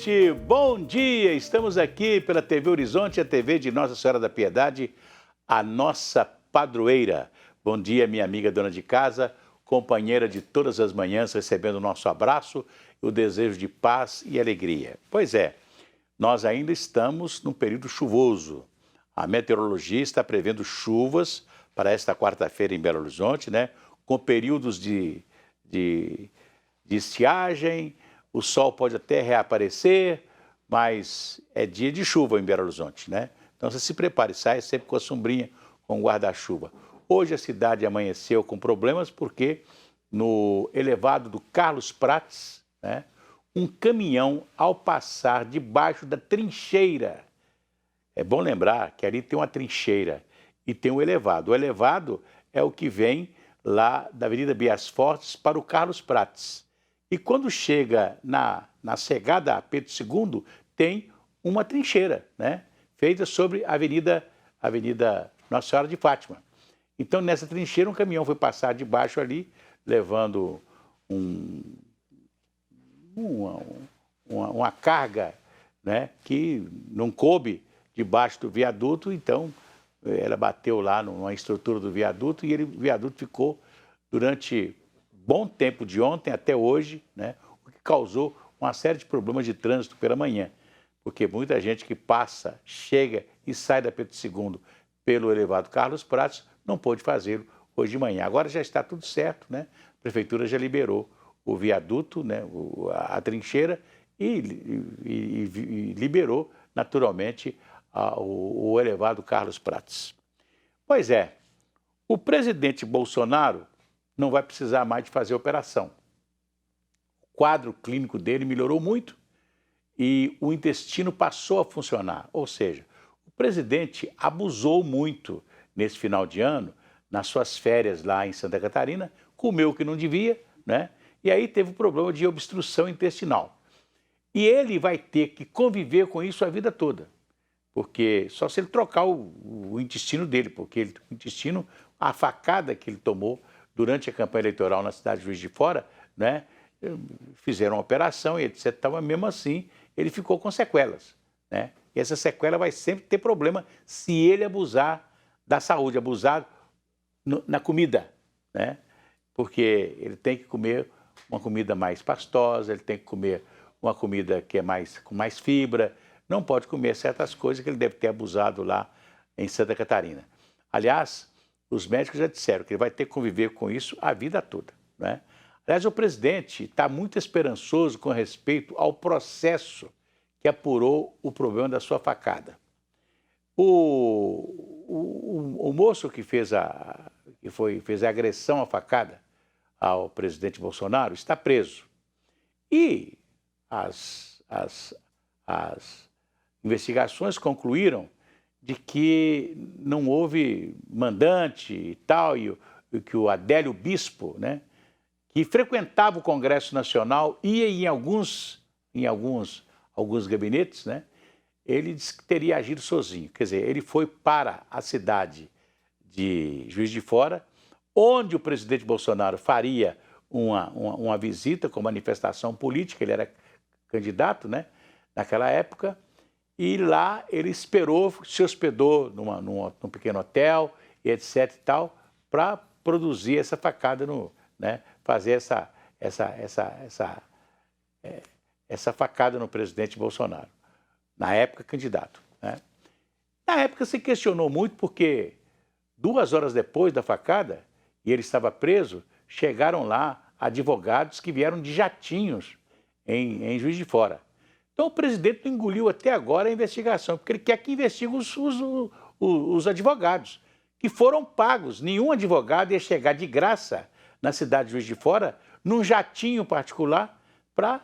noite, bom dia! Estamos aqui pela TV Horizonte, a TV de Nossa Senhora da Piedade, a nossa padroeira. Bom dia, minha amiga dona de casa, companheira de todas as manhãs, recebendo o nosso abraço e o desejo de paz e alegria. Pois é, nós ainda estamos num período chuvoso. A meteorologia está prevendo chuvas para esta quarta-feira em Belo Horizonte, né? Com períodos de estiagem. O sol pode até reaparecer, mas é dia de chuva em Belo Horizonte, né? Então você se prepare, saia sempre com a sombrinha, com o guarda-chuva. Hoje a cidade amanheceu com problemas porque no elevado do Carlos Prates, né, um caminhão, ao passar debaixo da trincheira, é bom lembrar que ali tem uma trincheira e tem um elevado. O elevado é o que vem lá da Avenida Bias Fortes para o Carlos Prates. E quando chega na chegada a Pedro II, tem uma trincheira, né, feita sobre a Avenida Nossa Senhora de Fátima. Então, nessa trincheira, um caminhão foi passar debaixo ali, levando uma carga, né, que não coube debaixo do viaduto. Então ela bateu lá numa estrutura do viaduto e o viaduto ficou durante bom tempo de ontem até hoje, né, o que causou uma série de problemas de trânsito pela manhã, porque muita gente que passa, chega e sai da Pedro II pelo elevado Carlos Prates não pôde fazê-lo hoje de manhã. Agora já está tudo certo, né? A prefeitura já liberou o viaduto, né, a trincheira e liberou naturalmente o elevado Carlos Prates. Pois é, o presidente Bolsonaro não vai precisar mais de fazer operação. O quadro clínico dele melhorou muito e o intestino passou a funcionar. Ou seja, o presidente abusou muito nesse final de ano, nas suas férias lá em Santa Catarina, comeu o que não devia, né? E aí teve um problema de obstrução intestinal. E ele vai ter que conviver com isso a vida toda, porque só se ele trocar o intestino dele, porque o intestino, a facada que ele tomou durante a campanha eleitoral na cidade de Juiz de Fora, né, fizeram uma operação e etc. Mas mesmo assim, ele ficou com sequelas, né? E essa sequela vai sempre ter problema se ele abusar da saúde, abusar na comida, né? Porque ele tem que comer uma comida mais pastosa, ele tem que comer uma comida que é com mais fibra, não pode comer certas coisas que ele deve ter abusado lá em Santa Catarina. Aliás, os médicos já disseram que ele vai ter que conviver com isso a vida toda, né? Aliás, o presidente está muito esperançoso com respeito ao processo que apurou o problema da sua facada. O moço que fez a agressão à facada ao presidente Bolsonaro está preso. E as investigações concluíram de que não houve mandante e tal, e que o Adélio Bispo, né, que frequentava o Congresso Nacional, ia em alguns gabinetes, né, ele disse que teria agido sozinho. Quer dizer, ele foi para a cidade de Juiz de Fora, onde o presidente Bolsonaro faria uma visita com manifestação política, ele era candidato, né, naquela época, e lá ele esperou, se hospedou num pequeno hotel, e etc. e tal, para produzir essa facada, né, fazer essa facada no presidente Bolsonaro, na época candidato, né? Na época se questionou muito porque 2 horas depois da facada, e ele estava preso, chegaram lá advogados que vieram de jatinhos em Juiz de Fora. Então o presidente não engoliu até agora a investigação, porque ele quer que investigue os advogados, que foram pagos. Nenhum advogado ia chegar de graça na cidade de Juiz de Fora, num jatinho particular, para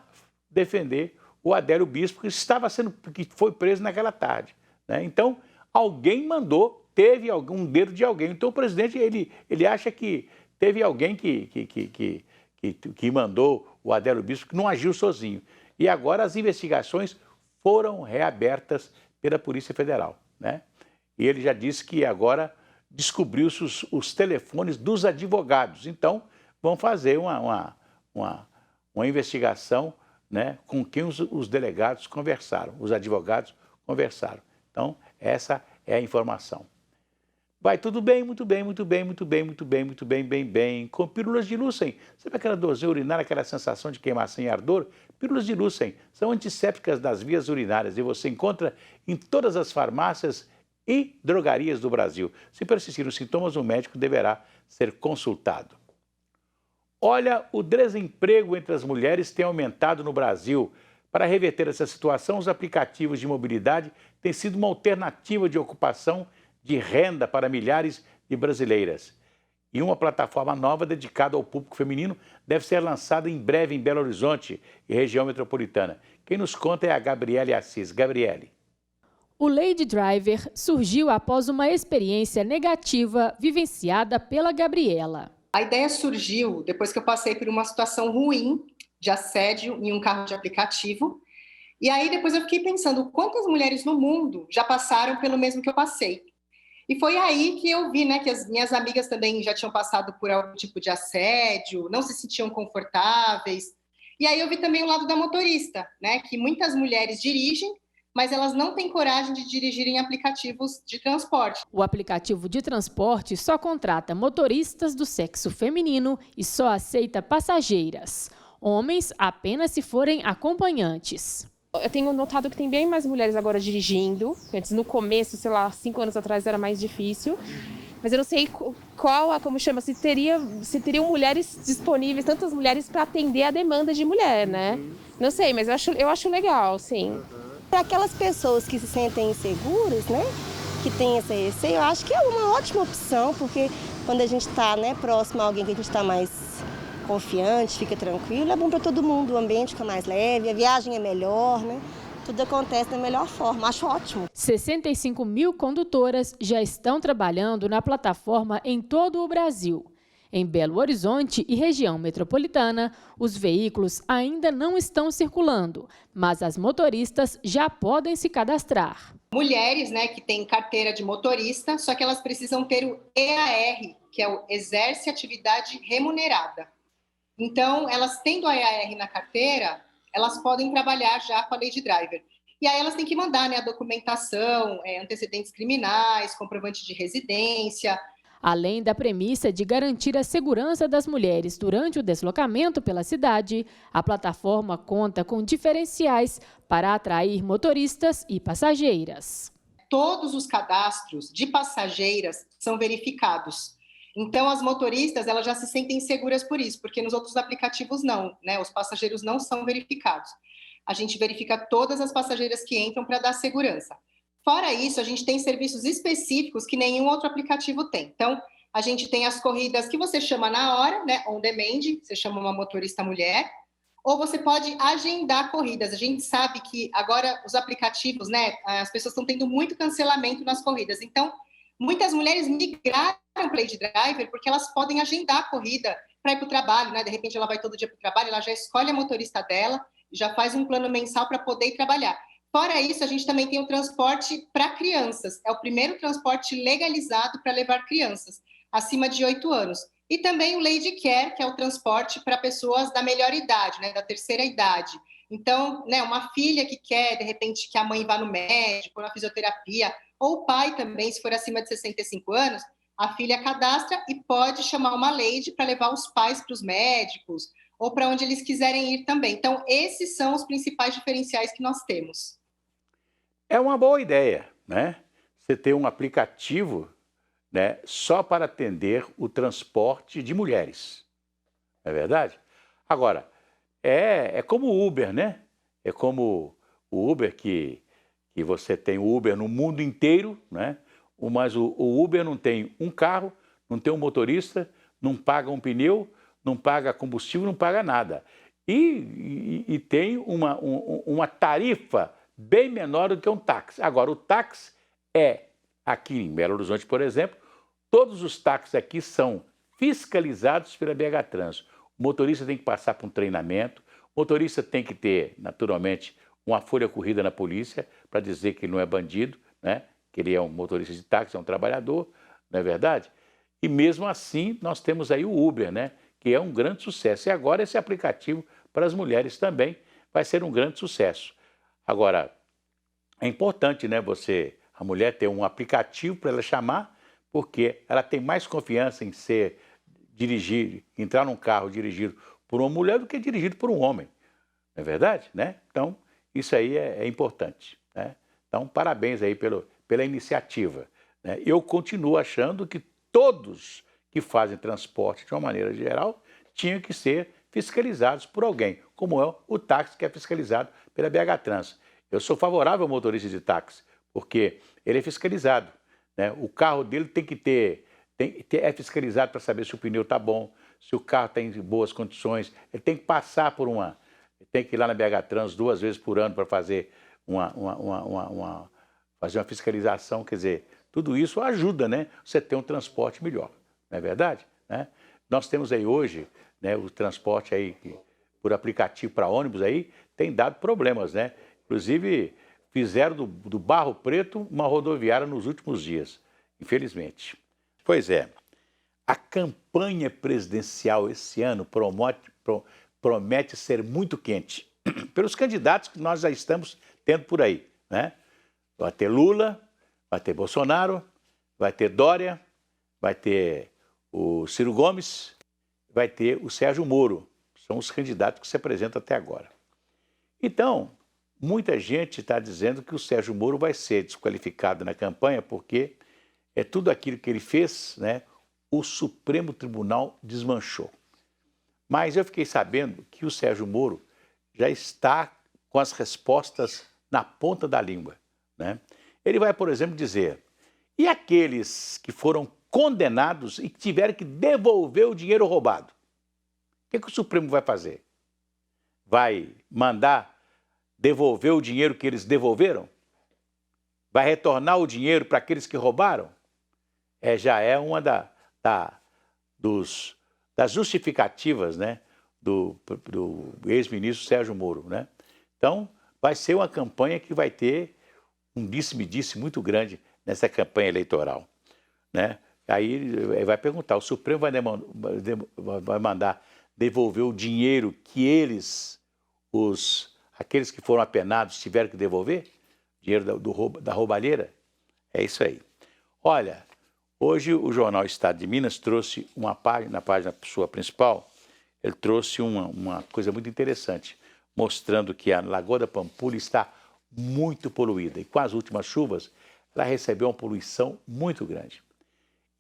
defender o Adélio Bispo, que foi preso naquela tarde, né? Então, alguém mandou, teve algum dedo de alguém. Então o presidente, ele acha que teve alguém que mandou o Adélio Bispo, que não agiu sozinho. E agora as investigações foram reabertas pela Polícia Federal, né? E ele já disse que agora descobriu-se os telefones dos advogados. Então, vão fazer uma investigação né, com quem os delegados conversaram, os advogados conversaram. Então, essa é a informação. Vai tudo bem, muito bem, muito bem, muito bem, muito bem, muito bem, bem, bem. Com pílulas de Lúcen. Sabe aquela dorzinha urinária, aquela sensação de queimação e ardor? Pílulas de Lúcen são antissépticas das vias urinárias e você encontra em todas as farmácias e drogarias do Brasil. Se persistirem os sintomas, o médico deverá ser consultado. Olha, o desemprego entre as mulheres tem aumentado no Brasil. Para reverter essa situação, os aplicativos de mobilidade têm sido uma alternativa de ocupação de renda para milhares de brasileiras. E uma plataforma nova dedicada ao público feminino deve ser lançada em breve em Belo Horizonte e região metropolitana. Quem nos conta é a Gabriele Assis. Gabriele. O Lady Driver surgiu após uma experiência negativa vivenciada pela Gabriela. A ideia surgiu depois que eu passei por uma situação ruim de assédio em um carro de aplicativo. E aí depois eu fiquei pensando quantas mulheres no mundo já passaram pelo mesmo que eu passei. E foi aí que eu vi, né, que as minhas amigas também já tinham passado por algum tipo de assédio, não se sentiam confortáveis. E aí eu vi também o lado da motorista, né, que muitas mulheres dirigem, mas elas não têm coragem de dirigir em aplicativos de transporte. O aplicativo de transporte só contrata motoristas do sexo feminino e só aceita passageiras. Homens apenas se forem acompanhantes. Eu tenho notado que tem bem mais mulheres agora dirigindo. Antes, no começo, sei lá, 5 anos atrás era mais difícil. Mas eu não sei como chama, se teriam mulheres disponíveis, tantas mulheres para atender a demanda de mulher, né? Não sei, mas eu acho legal, sim. Para aquelas pessoas que se sentem inseguras, né? Que tem esse receio, eu acho que é uma ótima opção, porque quando a gente está, né, próximo a alguém que a gente está mais confiante, fica tranquilo, é bom para todo mundo, o ambiente fica mais leve, a viagem é melhor, né? Tudo acontece da melhor forma, acho ótimo. 65 mil condutoras já estão trabalhando na plataforma em todo o Brasil. Em Belo Horizonte e região metropolitana, os veículos ainda não estão circulando, mas as motoristas já podem se cadastrar. Mulheres, né, que têm carteira de motorista, só que elas precisam ter o EAR, que é o Exerce Atividade Remunerada. Então, elas tendo a EAR na carteira, elas podem trabalhar já com a Lady Driver. E aí elas têm que mandar, né, a documentação, antecedentes criminais, comprovante de residência. Além da premissa de garantir a segurança das mulheres durante o deslocamento pela cidade, a plataforma conta com diferenciais para atrair motoristas e passageiras. Todos os cadastros de passageiras são verificados. Então, as motoristas elas já se sentem seguras por isso, porque nos outros aplicativos não, né? Os passageiros não são verificados. A gente verifica todas as passageiras que entram para dar segurança. Fora isso, a gente tem serviços específicos que nenhum outro aplicativo tem. Então, a gente tem as corridas que você chama na hora, né? On demand, você chama uma motorista mulher, ou você pode agendar corridas. A gente sabe que agora os aplicativos, né? As pessoas estão tendo muito cancelamento nas corridas. Então, muitas mulheres migraram para o Lady Driver porque elas podem agendar a corrida para ir para o trabalho, né? De repente ela vai todo dia para o trabalho, ela já escolhe a motorista dela, já faz um plano mensal para poder ir trabalhar. Fora isso, a gente também tem o transporte para crianças. É o primeiro transporte legalizado para levar crianças acima de 8 anos. E também o Lady Care, que é o transporte para pessoas da melhor idade, né? Da terceira idade. Então, né, uma filha que quer, de repente, que a mãe vá no médico, na fisioterapia, ou o pai também, se for acima de 65 anos, a filha cadastra e pode chamar uma lady para levar os pais para os médicos ou para onde eles quiserem ir também. Então, esses são os principais diferenciais que nós temos. É uma boa ideia, né? Você ter um aplicativo, né, só para atender o transporte de mulheres. Não é verdade? Agora, é como o Uber, né? É como o Uber que você tem o Uber no mundo inteiro, né? Mas o Uber não tem um carro, não tem um motorista, não paga um pneu, não paga combustível, não paga nada. E tem uma tarifa bem menor do que um táxi. Agora, o táxi aqui em Belo Horizonte, por exemplo, todos os táxis aqui são fiscalizados pela BH Trans. O motorista tem que passar por um treinamento, o motorista tem que ter, naturalmente, uma folha corrida na polícia para dizer que ele não é bandido, né? Que ele é um motorista de táxi, é um trabalhador, não é verdade? E mesmo assim, nós temos aí o Uber, né? Que é um grande sucesso. E agora esse aplicativo para as mulheres também vai ser um grande sucesso. Agora, é importante, né, a mulher ter um aplicativo para ela chamar, porque ela tem mais confiança em entrar num carro dirigido por uma mulher do que dirigido por um homem. Não é verdade, né? Então, isso aí é importante, né? Então, parabéns aí pela iniciativa, né? Eu continuo achando que todos que fazem transporte de uma maneira geral tinham que ser fiscalizados por alguém, como é o táxi que é fiscalizado pela BH Trans. Eu sou favorável ao motorista de táxi, porque ele é fiscalizado, né? O carro dele é fiscalizado para saber se o pneu está bom, se o carro está em boas condições. Ele tem que passar tem que ir lá na BH Trans 2 vezes por ano para fazer fazer uma fiscalização. Quer dizer, tudo isso ajuda, né, você ter um transporte melhor, não é verdade? Né? Nós temos aí hoje, né, o transporte aí por aplicativo para ônibus aí tem dado problemas, né? Inclusive fizeram do Barro Preto uma rodoviária nos últimos dias, infelizmente. Pois é, a campanha presidencial esse ano promete ser muito quente, pelos candidatos que nós já estamos tendo por aí, né? Vai ter Lula, vai ter Bolsonaro, vai ter Dória, vai ter o Ciro Gomes, vai ter o Sérgio Moro. São os candidatos que se apresentam até agora. Então, muita gente está dizendo que o Sérgio Moro vai ser desqualificado na campanha porque é tudo aquilo que ele fez, né, o Supremo Tribunal desmanchou. Mas eu fiquei sabendo que o Sérgio Moro já está com as respostas na ponta da língua, né? Ele vai, por exemplo, dizer: e aqueles que foram condenados e que tiveram que devolver o dinheiro roubado? O que o Supremo vai fazer? Vai mandar devolver o dinheiro que eles devolveram? Vai retornar o dinheiro para aqueles que roubaram? Já é uma das justificativas, né, do ex-ministro Sérgio Moro, né? Então, vai ser uma campanha que vai ter um disse-me-disse muito grande nessa campanha eleitoral, né? Aí ele vai perguntar: o Supremo vai mandar devolver o dinheiro que aqueles que foram apenados tiveram que devolver? Dinheiro da roubalheira? É isso aí. Olha, hoje o jornal Estado de Minas trouxe na página sua principal, ele trouxe uma coisa muito interessante, mostrando que a Lagoa da Pampulha está muito poluída. E com as últimas chuvas, ela recebeu uma poluição muito grande.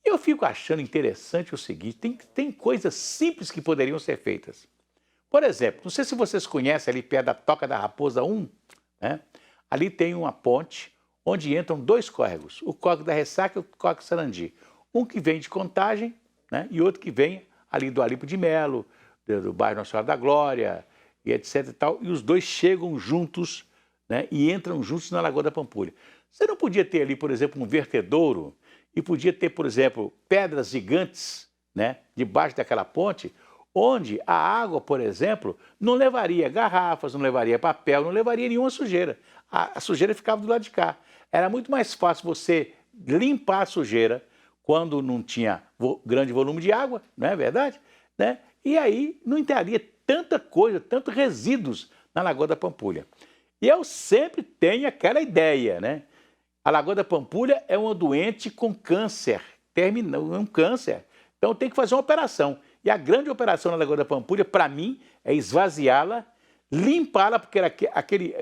Eu fico achando interessante o seguinte: tem coisas simples que poderiam ser feitas. Por exemplo, não sei se vocês conhecem ali perto da Toca da Raposa 1, né? Ali tem uma ponte onde entram dois córregos, o córrego da Ressaca e o córrego Sarandi. Um que vem de Contagem, né, e outro que vem ali do Alipo de Melo, do bairro Nossa Senhora da Glória, e etc. e tal, e os dois chegam juntos, né, e entram juntos na Lagoa da Pampulha. Você não podia ter ali, por exemplo, um vertedouro, e podia ter, por exemplo, pedras gigantes, né, debaixo daquela ponte, onde a água, por exemplo, não levaria garrafas, não levaria papel, não levaria nenhuma sujeira. A sujeira ficava do lado de cá. Era muito mais fácil você limpar a sujeira quando não tinha grande volume de água, não é verdade? Né? E aí não entraria tanta coisa, tantos resíduos na Lagoa da Pampulha. E eu sempre tenho aquela ideia, né? A Lagoa da Pampulha é uma doente com câncer, um câncer. Então tem que fazer uma operação. E a grande operação na Lagoa da Pampulha, para mim, é esvaziá-la, limpá-la, porque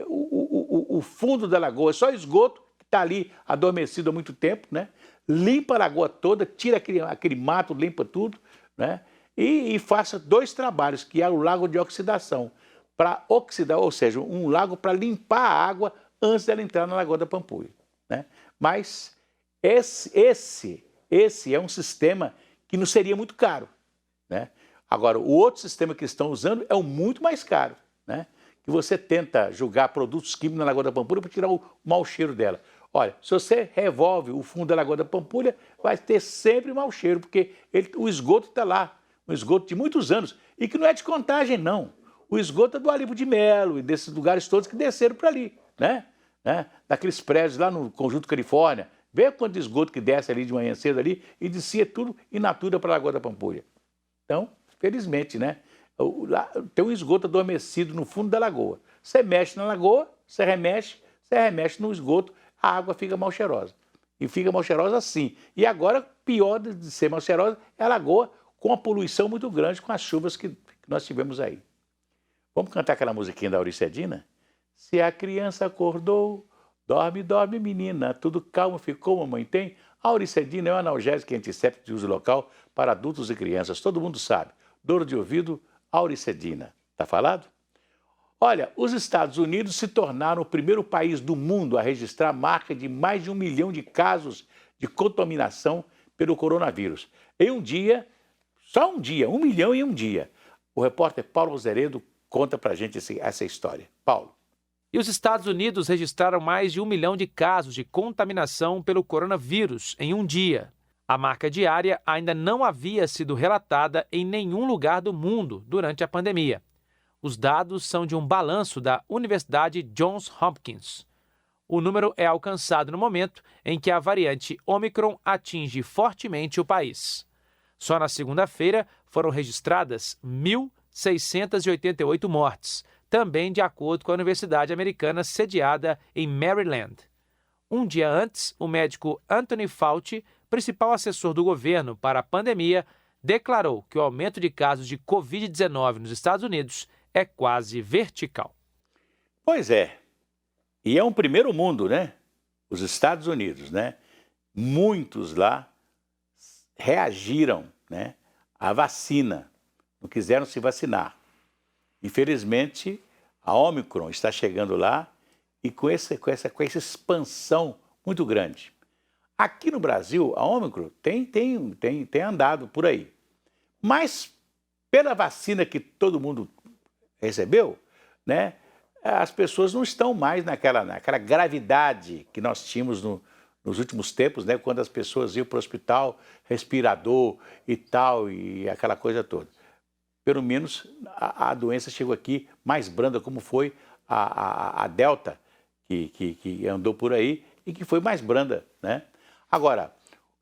o fundo da lagoa é só esgoto, que está ali adormecido há muito tempo, né? Limpa a lagoa toda, tira aquele mato, limpa tudo, né? E faça dois trabalhos, que é o lago de oxidação, para oxidar, ou seja, um lago para limpar a água antes dela entrar na Lagoa da Pampulha, né? Mas esse é um sistema que não seria muito caro, né? Agora, o outro sistema que estão usando é o muito mais caro, né? Que você tenta jogar produtos químicos na Lagoa da Pampulha para tirar o mau cheiro dela. Olha, se você revolve o fundo da Lagoa da Pampulha, vai ter sempre mau cheiro, porque o esgoto está lá, um esgoto de muitos anos, e que não é de Contagem, não. O esgoto é do Alipo de Melo e desses lugares todos que desceram para ali, né? Daqueles prédios lá no Conjunto Califórnia. Vê quanto esgoto que desce ali de manhã cedo ali e descia tudo in natura para a Lagoa da Pampulha. Então, felizmente, né? tem um esgoto adormecido no fundo da lagoa. Você mexe na lagoa, você remexe no esgoto, a água fica mal cheirosa. E fica mal cheirosa assim. E agora, pior de ser mal cheirosa, é a lagoa com a poluição muito grande com as chuvas que nós tivemos aí. Vamos cantar aquela musiquinha da Auricedina? Se a criança acordou, dorme, dorme, menina, tudo calmo ficou, mamãe tem. A Auricedina é um analgésico antisséptico de uso local para adultos e crianças. Todo mundo sabe. Dor de ouvido, Auricedina. Tá falado? Olha, os Estados Unidos se tornaram o primeiro país do mundo a registrar a marca de mais de 1 milhão de casos de contaminação pelo coronavírus. Em um dia, só um dia, 1 milhão em um dia. O repórter Paulo Zeredo conta pra gente essa história. Paulo. E os Estados Unidos registraram mais de 1 milhão de casos de contaminação pelo coronavírus em um dia. A marca diária ainda não havia sido relatada em nenhum lugar do mundo durante a pandemia. Os dados são de um balanço da Universidade Johns Hopkins. O número é alcançado no momento em que a variante Omicron atinge fortemente o país. Só na segunda-feira foram registradas 1.688 mortes, também de acordo com a Universidade Americana sediada em Maryland. Um dia antes, o médico Anthony Fauci, principal assessor do governo para a pandemia, declarou que o aumento de casos de Covid-19 nos Estados Unidos é quase vertical. Pois é. E é um primeiro mundo, né? Os Estados Unidos, né? Muitos lá reagiram, né, à vacina, não quiseram se vacinar. Infelizmente, a Omicron está chegando lá e com essa expansão muito grande. Aqui no Brasil, a Omicron tem andado por aí. Mas, pela vacina que todo mundo recebeu, né, as pessoas não estão mais naquela gravidade que nós tínhamos nos últimos tempos, né, quando as pessoas iam para o hospital, respirador e tal, e aquela coisa toda. Pelo menos a doença chegou aqui mais branda, como foi a Delta, que andou por aí e que foi mais branda, né? Agora,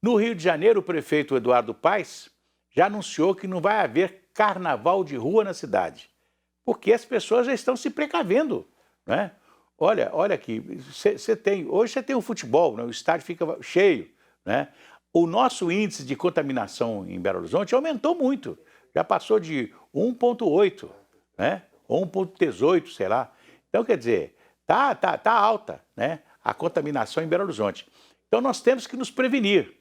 no Rio de Janeiro, o prefeito Eduardo Paes já anunciou que não vai haver carnaval de rua na cidade, porque as pessoas já estão se precavendo, né? Olha aqui, hoje você tem o futebol, né? O estádio fica cheio, né? O nosso índice de contaminação em Belo Horizonte aumentou muito, já passou de 1,8, né? 1,18, sei lá. Então, quer dizer, tá alta, né, a contaminação em Belo Horizonte. Então, nós temos que nos prevenir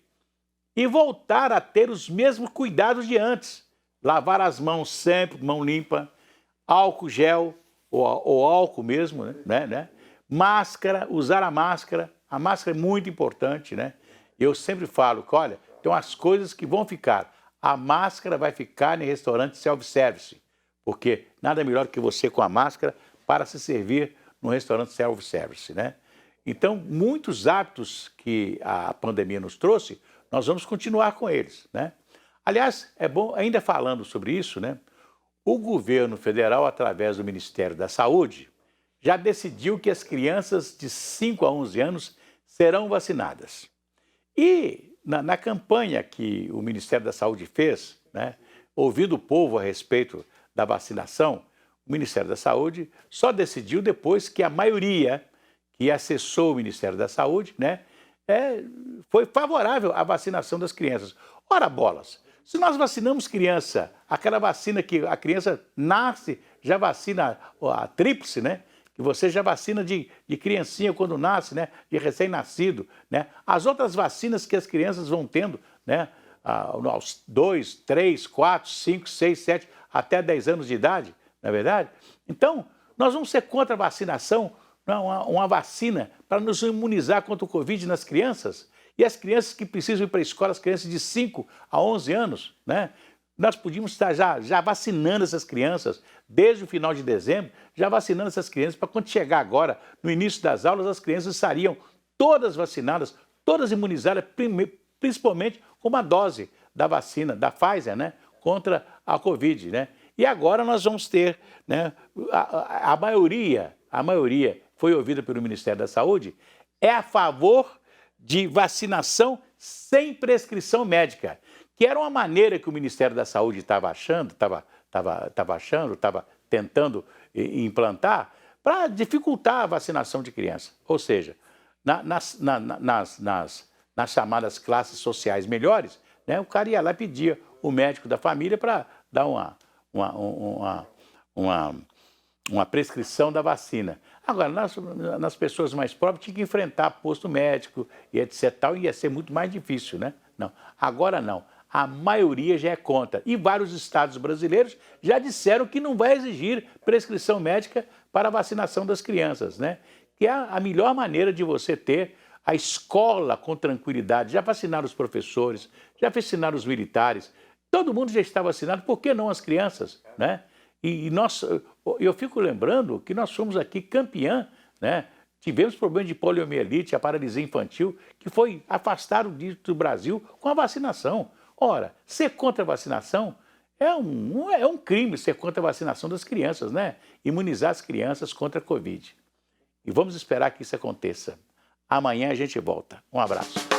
e voltar a ter os mesmos cuidados de antes. Lavar as mãos sempre, mão limpa, álcool gel, ou álcool mesmo, né? Máscara, usar a máscara é muito importante, né? Eu sempre falo que, olha, tem umas coisas que vão ficar. A máscara vai ficar em restaurante self-service, porque nada melhor que você com a máscara para se servir no restaurante self-service, né? Então, muitos hábitos que a pandemia nos trouxe, nós vamos continuar com eles, né? Aliás, é bom, ainda falando sobre isso, né? O governo federal, através do Ministério da Saúde, já decidiu que as crianças de 5 a 11 anos serão vacinadas. E na campanha que o Ministério da Saúde fez, né, ouvindo o povo a respeito da vacinação, o Ministério da Saúde só decidiu depois que a maioria que acessou o Ministério da Saúde, né, foi favorável à vacinação das crianças. Ora bolas, se nós vacinamos criança, aquela vacina que a criança nasce, já vacina a tríplice, né? Que você já vacina de criancinha quando nasce, né? De recém-nascido, né? As outras vacinas que as crianças vão tendo, né? Aos 2, 3, 4, 5, 6, 7, até 10 anos de idade, não é verdade? Então, nós vamos ser contra a vacinação, uma vacina para nos imunizar contra o Covid nas crianças. E as crianças que precisam ir para a escola, as crianças de 5 a 11 anos, né? Nós podíamos estar já vacinando essas crianças desde o final de dezembro, já vacinando essas crianças, para quando chegar agora, no início das aulas, as crianças estariam todas vacinadas, todas imunizadas, principalmente com uma dose da vacina, da Pfizer, né? Contra a Covid, né? E agora nós vamos ter, né? A maioria foi ouvida pelo Ministério da Saúde, é a favor de vacinação sem prescrição médica, que era uma maneira que o Ministério da Saúde estava achando, estava tentando implantar, para dificultar a vacinação de criança. Ou seja, nas chamadas classes sociais melhores, né, o cara ia lá e pedia o médico da família para dar uma prescrição da vacina. Agora, nas pessoas mais pobres, tinha que enfrentar posto médico e etc. Tal, ia ser muito mais difícil, né? Não. Agora não. A maioria já é contra. E vários estados brasileiros já disseram que não vai exigir prescrição médica para a vacinação das crianças, né? Que é a melhor maneira de você ter a escola com tranquilidade. Já vacinaram os professores, já vacinaram os militares. Todo mundo já está vacinado, por que não as crianças, né? E eu fico lembrando que nós fomos aqui campeã, né? Tivemos problema de poliomielite, a paralisia infantil, que foi afastado do Brasil com a vacinação. Ora, ser contra a vacinação é um crime, ser contra a vacinação das crianças, né? Imunizar as crianças contra a Covid. E vamos esperar que isso aconteça. Amanhã a gente volta. Um abraço.